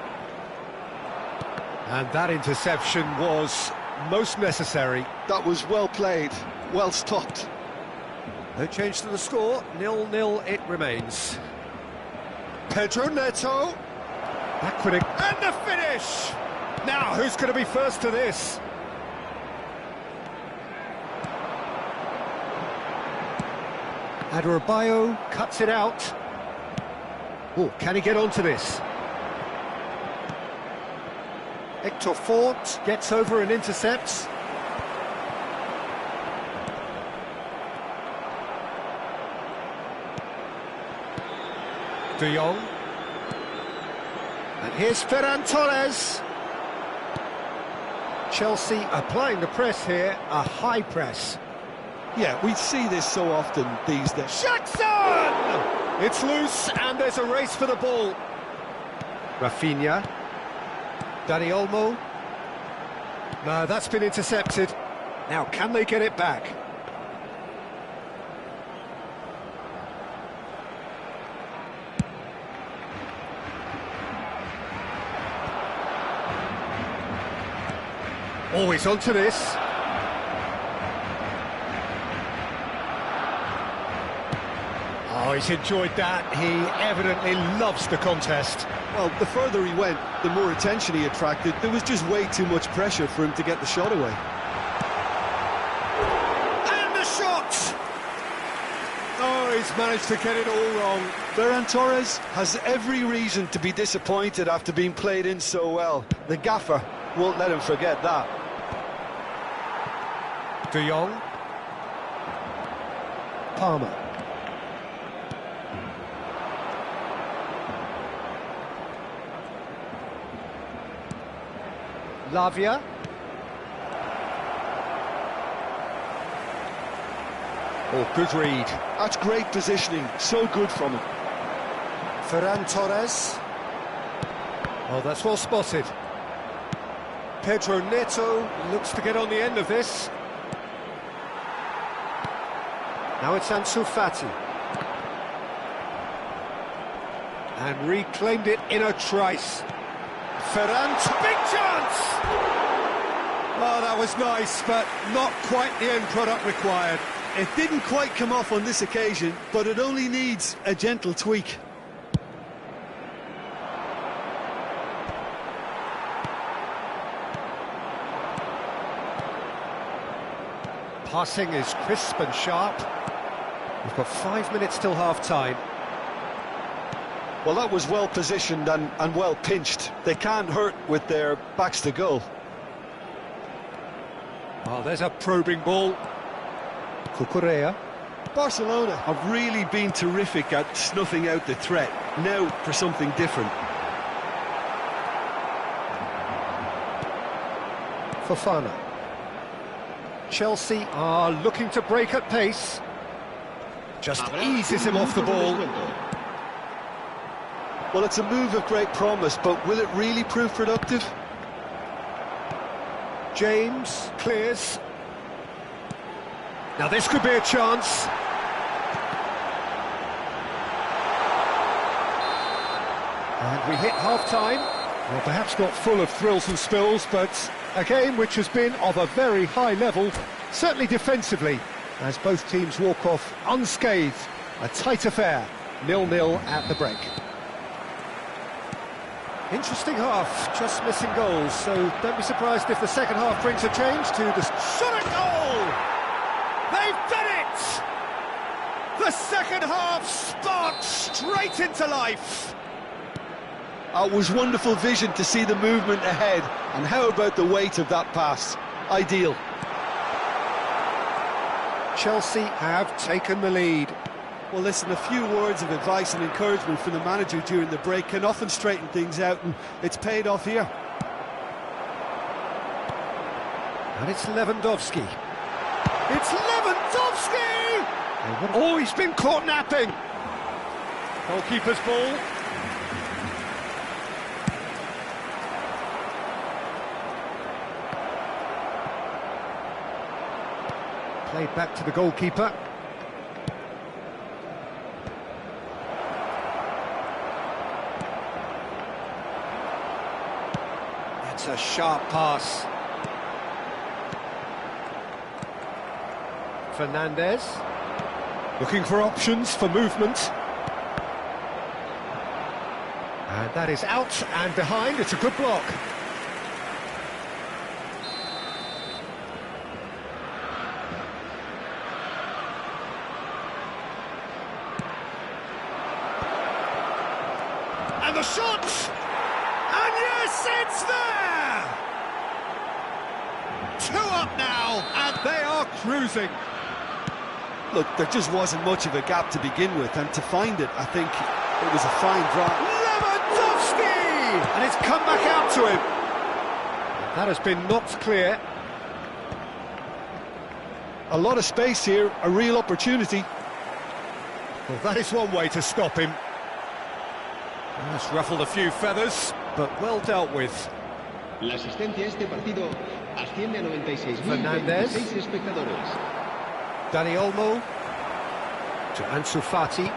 And that interception was most necessary. That was well played, well stopped. No change to the score, 0-0 it remains. Pedro Neto. Backward and the finish! Now, who's going to be first to this? Adebayo cuts it out. Oh, can he get onto this? Hector Fort gets over and intercepts. De Jong. And here's Ferran Torres. Chelsea applying the press here, a high press. Yeah, we see this so often these days. Jackson! It's loose and there's a race for the ball. Rafinha. Dani Olmo. No, that's been intercepted. Now, can they get it back? Always onto this. Oh, he's enjoyed that. He evidently loves the contest. Well, the further he went, the more attention he attracted. There was just way too much pressure for him to get the shot away. And the shot! Oh, he's managed to get it all wrong. Ferran Torres has every reason to be disappointed after being played in so well. The gaffer won't let him forget that. De Jong. Palmer. Lavia. Oh, good read. That's great positioning, so good from him. Ferran Torres. Oh, that's well spotted. Pedro Neto looks to get on the end of this. Now it's Ansu Fati. And reclaimed it in a trice. Ferran, big chance! Oh, that was nice, but not quite the end product required. It didn't quite come off on this occasion, but it only needs a gentle tweak. Passing is crisp and sharp. We've got 5 minutes till half-time. Well, that was well positioned and well pinched. They can't hurt with their backs to goal. Oh, there's a probing ball. Cucurella. Barcelona have really been terrific at snuffing out the threat. Now for something different. Fofana. Chelsea are looking to break at pace. Just eases him off the ball. Well, it's a move of great promise, but will it really prove productive? James clears. Now this could be a chance. And we hit half-time. Well, perhaps not full of thrills and spills, but a game which has been of a very high level, certainly defensively, as both teams walk off unscathed. A tight affair, 0-0 at the break. Interesting half, just missing goals, so don't be surprised if the second half brings a change to the shot at goal! They've done it! The second half sparked straight into life! It was wonderful vision to see the movement ahead, and how about the weight of that pass? Ideal. Chelsea have taken the lead. Well, listen, a few words of advice and encouragement from the manager during the break can often straighten things out, and it's paid off here. And it's Lewandowski. It's Lewandowski! Oh, he's been caught napping. Goalkeeper's ball. Played back to the goalkeeper. That's a sharp pass. Fernandez. Looking for options for movement. And that is out and behind. It's a good block. And the shot! And yes, it's there! 2 up now, and they are cruising. Look, there just wasn't much of a gap to begin with, and to find it, I think it was a fine drive. Lewandowski! And it's come back out to him. That has been knocked clear. A lot of space here, a real opportunity. Well, that is one way to stop him. That's ruffled a few feathers, but well dealt with. La asistencia a este partido asciende a 96.026 Fernandez. espectadores. Dani Olmo to Ansu Fati.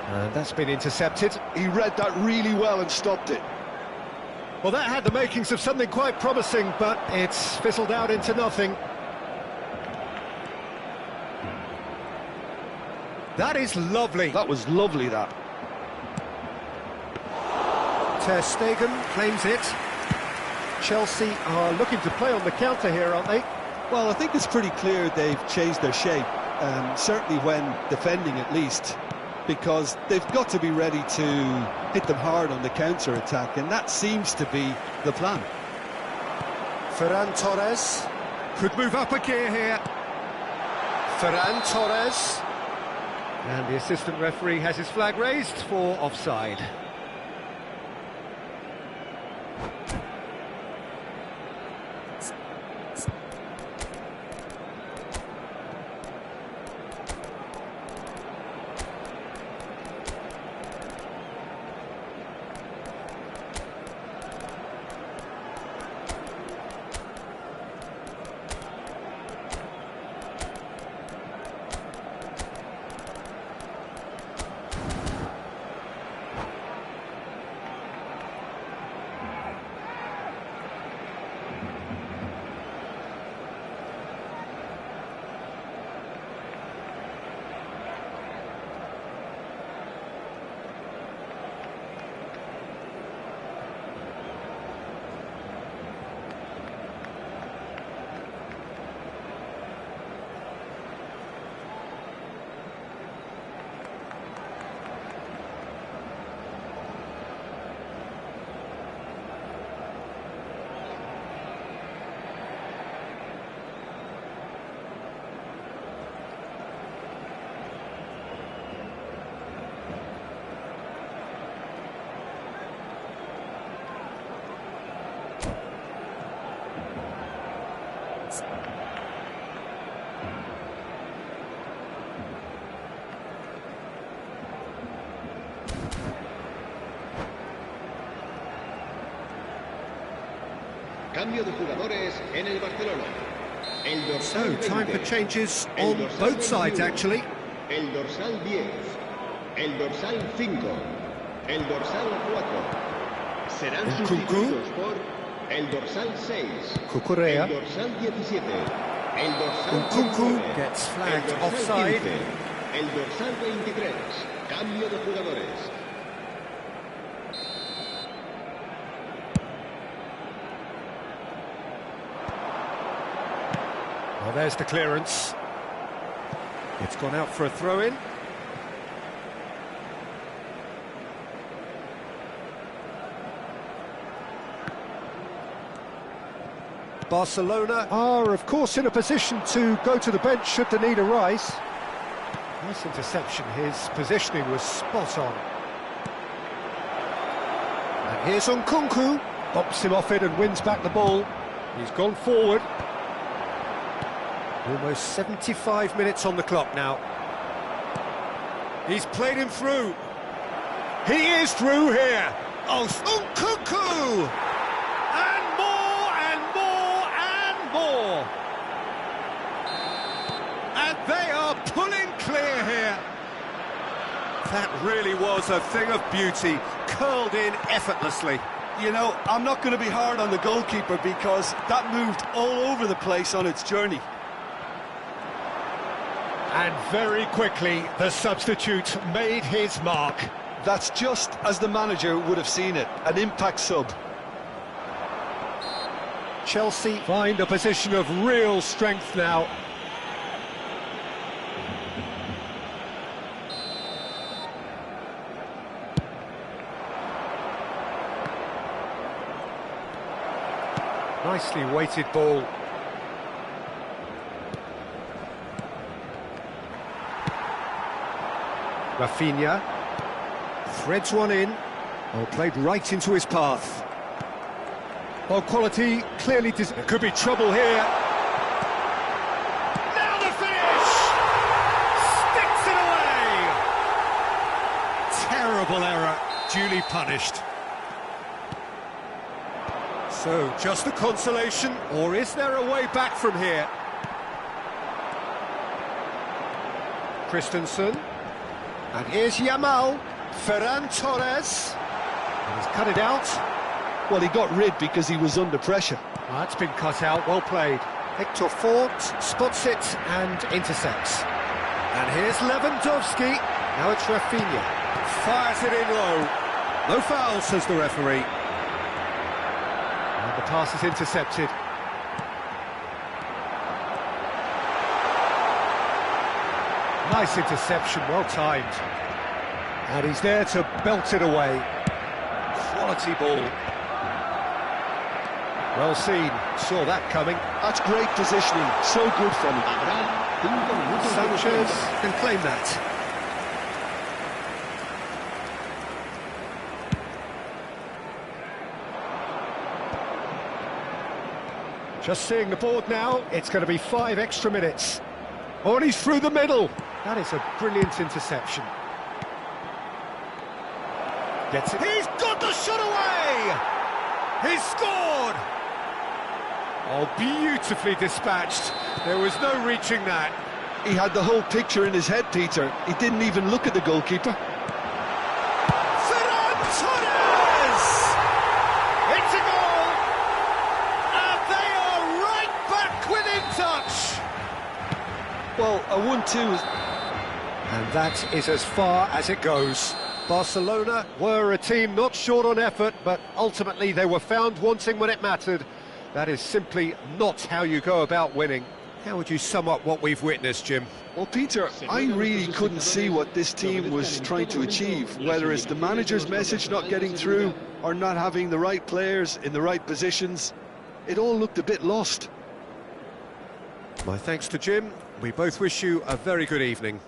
And that's been intercepted. He read that really well and stopped it. Well, that had the makings of something quite promising, but it's fizzled out into nothing. That is lovely. That was lovely, that. Ter Stegen claims it. Chelsea are looking to play on the counter here, aren't they? Well, I think it's pretty clear they've changed their shape. certainly when defending at least, because they've got to be ready to hit them hard on the counter-attack, and that seems to be the plan. Ferran Torres could move up a gear here. Ferran Torres. And the assistant referee has his flag raised for offside. Cambio de jugadores en el Barcelona. El dorsal So, time 20. for changes on both sides, actually. El dorsal 10. El dorsal 5. El dorsal 4. Serán Nkunku. sustituidos por el dorsal 6. Cucurella. El dorsal 17. El dorsal Nkunku 19. gets flagged El dorsal offside. 15. El dorsal 23. Cambio de jugadores. Well, there's the clearance. It's gone out for a throw-in. Barcelona are, of course, in a position to go to the bench should the need arise. Nice interception. His positioning was spot on. And here's Nkunku. Bumps him off it and wins back the ball. He's gone forward. Almost 75 minutes on the clock now. He's played him through. He is through here. Oh, Nkunku! And more, and more, and more. And they are pulling clear here. That really was a thing of beauty, curled in effortlessly. You know, I'm not going to be hard on the goalkeeper because that moved all over the place on its journey. And very quickly, the substitute made his mark. That's just as the manager would have seen it, an impact sub. Chelsea find a position of real strength now. Nicely weighted ball. Rafinha threads one in. Oh, played right into his path. Well, quality clearly there could be trouble here. Now the finish! Sticks it away! Terrible error, duly punished. So, just a consolation, or is there a way back from here? Christensen. And here's Yamal. Ferran Torres. And he's cut it out. Well, he got rid because he was under pressure. That's been cut out, well played. Hector Fort spots it and intercepts. And here's Lewandowski. Now it's Rafinha. Fires it in low. No foul, says the referee. And the pass is intercepted. Nice interception, well timed. And he's there to belt it away. Quality ball. Well seen, saw that coming. That's great positioning, so good from him. Sanchez can claim that. Just seeing the board now, it's going to be 5 extra minutes. Oh, and he's through the middle. That is a brilliant interception. Gets it. He's got the shot away! He's scored! Oh, beautifully dispatched. There was no reaching that. He had the whole picture in his head, Peter. He didn't even look at the goalkeeper. Ferran Torres! It's a goal! And they are right back within touch! Well, a 1-2 is... And that is as far as it goes. Barcelona were a team not short on effort, but ultimately they were found wanting when it mattered. That is simply not how you go about winning. How would you sum up what we've witnessed, Jim? Well, Peter, I really couldn't see what this team was trying to achieve, whether it's the manager's message not getting through or not having the right players in the right positions. It all looked a bit lost. My thanks to Jim. We both wish you a very good evening.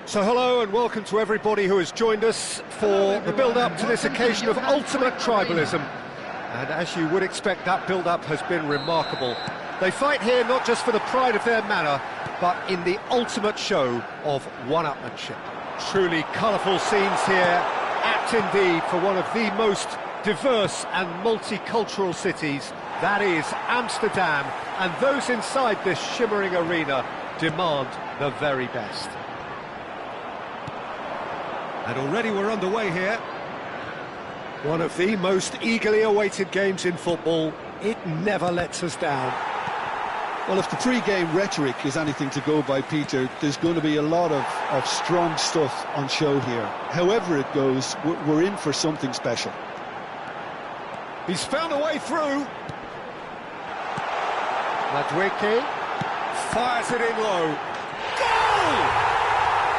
So hello and welcome to everybody who has joined us for the build-up to this occasion of ultimate tribalism. And as you would expect, that build-up has been remarkable. They fight here not just for the pride of their manor, but in the ultimate show of one-upmanship. Truly colourful scenes here, apt indeed for one of the most diverse and multicultural cities, that is Amsterdam, and those inside this shimmering arena demand the very best. And already we're underway here. One of the most eagerly awaited games in football. It never lets us down. Well, if the pre-game rhetoric is anything to go by, Peter, there's going to be a lot of strong stuff on show here. However it goes, we're in for something special. He's found a way through. Madueke fires it in low. Goal!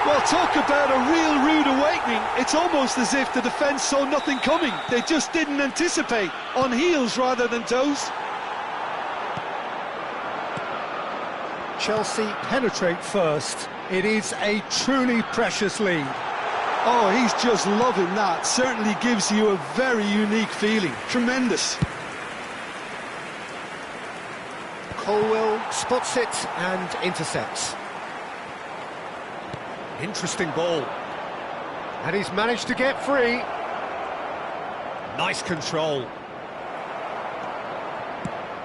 Well, talk about a real rude awakening. It's almost as if the defence saw nothing coming. They just didn't anticipate, on heels rather than toes. Chelsea penetrate first. It is a truly precious lead. Oh, he's just loving that. Certainly gives you a very unique feeling. Tremendous. Colwell spots it and intercepts. Interesting ball. And he's managed to get free. Nice control.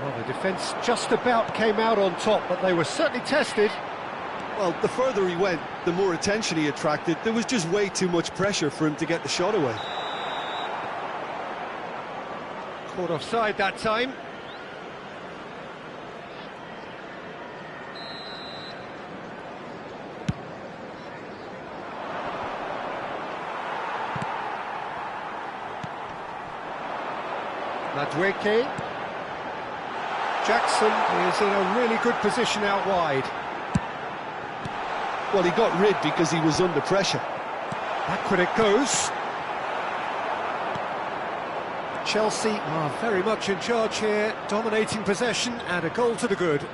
Well, the defence just about came out on top, but they were certainly tested. Well, the further he went, the more attention he attracted. There was just way too much pressure for him to get the shot away. Caught offside that time. Madueke. Jackson is in a really good position out wide. Well, he got rid because he was under pressure. Backward it goes. Chelsea are very much in charge here, dominating possession and a goal to the good.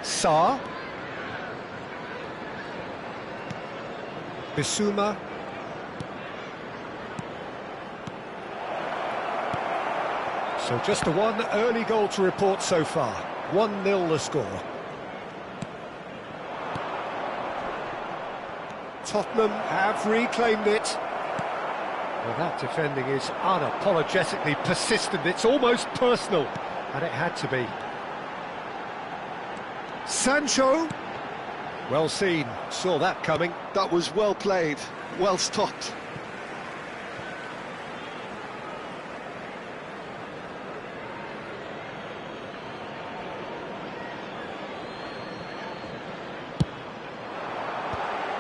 Sarr. Bissouma. So just the one early goal to report so far. 1-0 the score. Tottenham have reclaimed it. Well, that defending is unapologetically persistent. It's almost personal, and it had to be. Sancho. Well seen. Saw that coming. That was well played, well stopped.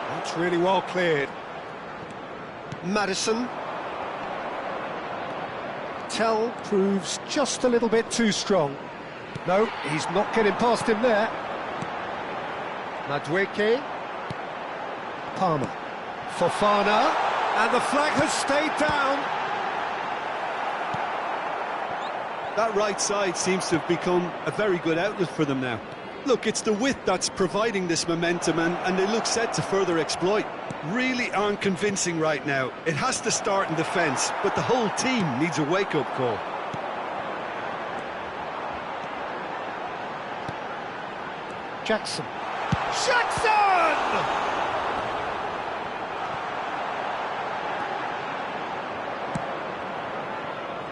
That's really well cleared. Maddison. Tell proves just a little bit too strong. No, he's not getting past him there. Madueke. Palmer. Fofana. And the flag has stayed down. That right side seems to have become a very good outlet for them now. Look, it's the width that's providing this momentum, and they look set to further exploit. Really aren't convincing right now. It has to start in defence, but the whole team needs a wake-up call. Jackson. Jackson!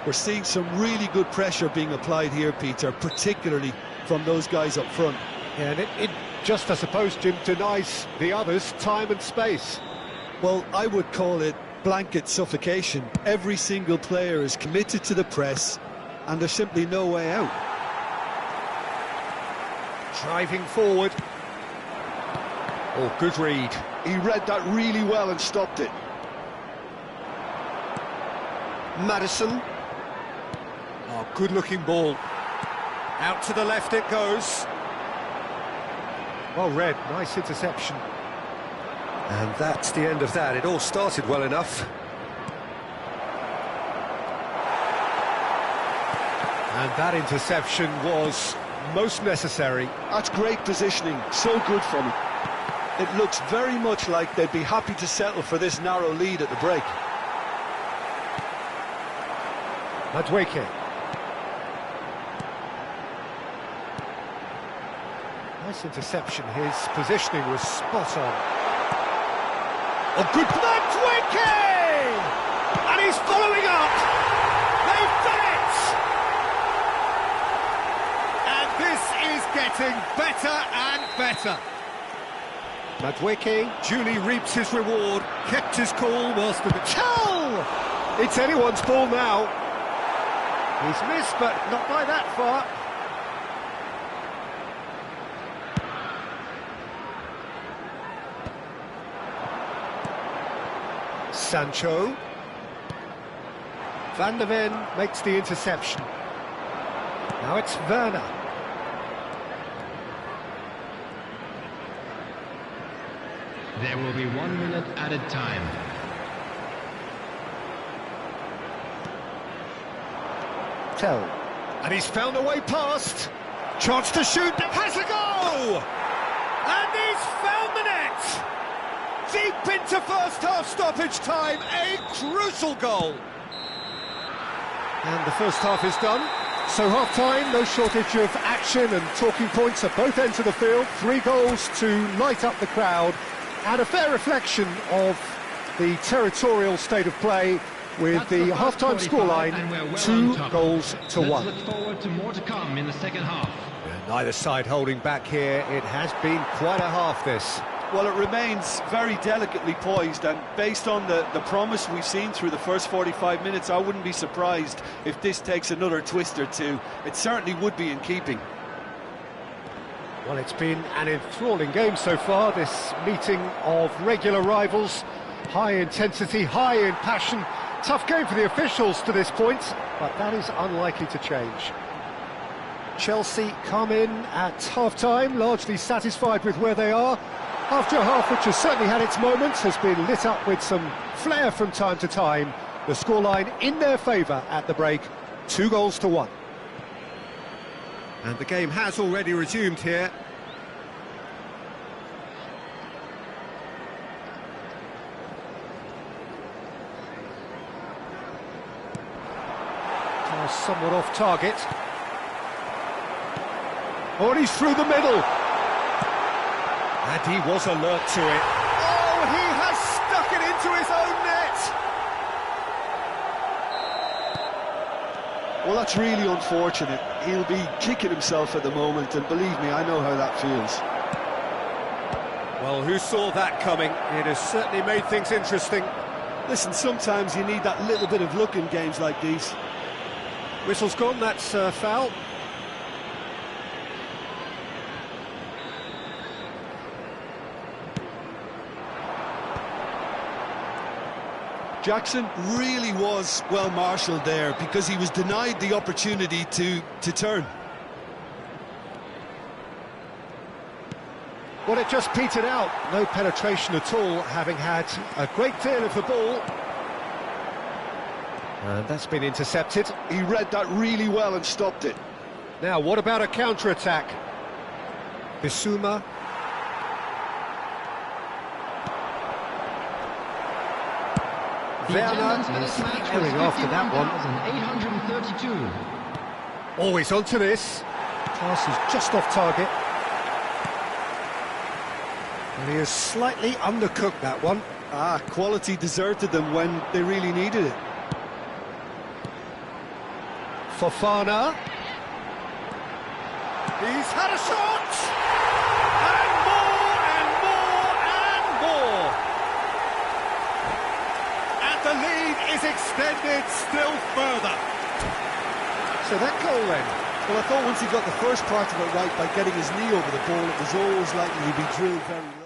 We're seeing some really good pressure being applied here, Peter, particularly from those guys up front. Yeah, and it just, I suppose, Jim, denies the others time and space. Well, I would call it blanket suffocation. Every single player is committed to the press, and there's simply no way out. Driving forward. Oh, good read. He read that really well and stopped it. Maddison. Oh, good-looking ball. Out to the left it goes. Well read, nice interception. And that's the end of that. It all started well enough. And that interception was most necessary. That's great positioning, so good from him. It looks very much like they'd be happy to settle for this narrow lead at the break. Madueke. Nice interception. His positioning was spot on. Oh, good Madueke! And he's following up. They've done it! And this is getting better and better. Madueke duly reaps his reward, kept his cool whilst the... Chal! It's anyone's ball now. He's missed, but not by that far. Sancho. Van de Ven makes the interception. Now it's Werner. There will be 1 minute added time. Tell. And he's found a way past. Chance to shoot. Has a go! And he's found the net! Deep into first half stoppage time. A crucial goal. And the first half is done. So half-time, no shortage of action and talking points at both ends of the field. 3 goals to light up the crowd. And a fair reflection of the territorial state of play with the half-time scoreline, 2 goals to 1. Let's look forward to more to come in the second half. Neither side holding back here. It has been quite a half, this. Well, it remains very delicately poised, and based on the promise we've seen through the first 45 minutes, I wouldn't be surprised if this takes another twist or two. It certainly would be in keeping. Well, it's been an enthralling game so far, this meeting of regular rivals. High intensity, high in passion. Tough game for the officials to this point, but that is unlikely to change. Chelsea come in at half-time, largely satisfied with where they are. After a half which has certainly had its moments, has been lit up with some flair from time to time. The scoreline in their favour at the break, 2 goals to 1. And the game has already resumed here. Somewhat off target. Oh, and he's through the middle. And he was alert to it. Oh, he has stuck it into his own net. Well, that's really unfortunate. He'll be kicking himself at the moment, and believe me, I know how that feels. Well, who saw that coming? It has certainly made things interesting. Listen, sometimes you need that little bit of luck in games like these. Whistle's gone, that's foul. Jackson really was well marshalled there because he was denied the opportunity to turn. Well, it just petered out. No penetration at all, having had a great deal of the ball. And that's been intercepted. He read that really well and stopped it. Now, what about a counter-attack? Bissouma. Werner is going after that one. 832. Always onto this. Pass is just off target. And he has slightly undercooked that one. Quality deserted them when they really needed it. Fofana. He's had a shot! And more, and more, and more! And the lead is extended still further. So that goal then? Well, I thought once he got the first part of it right by getting his knee over the ball, it was always likely to be drilled very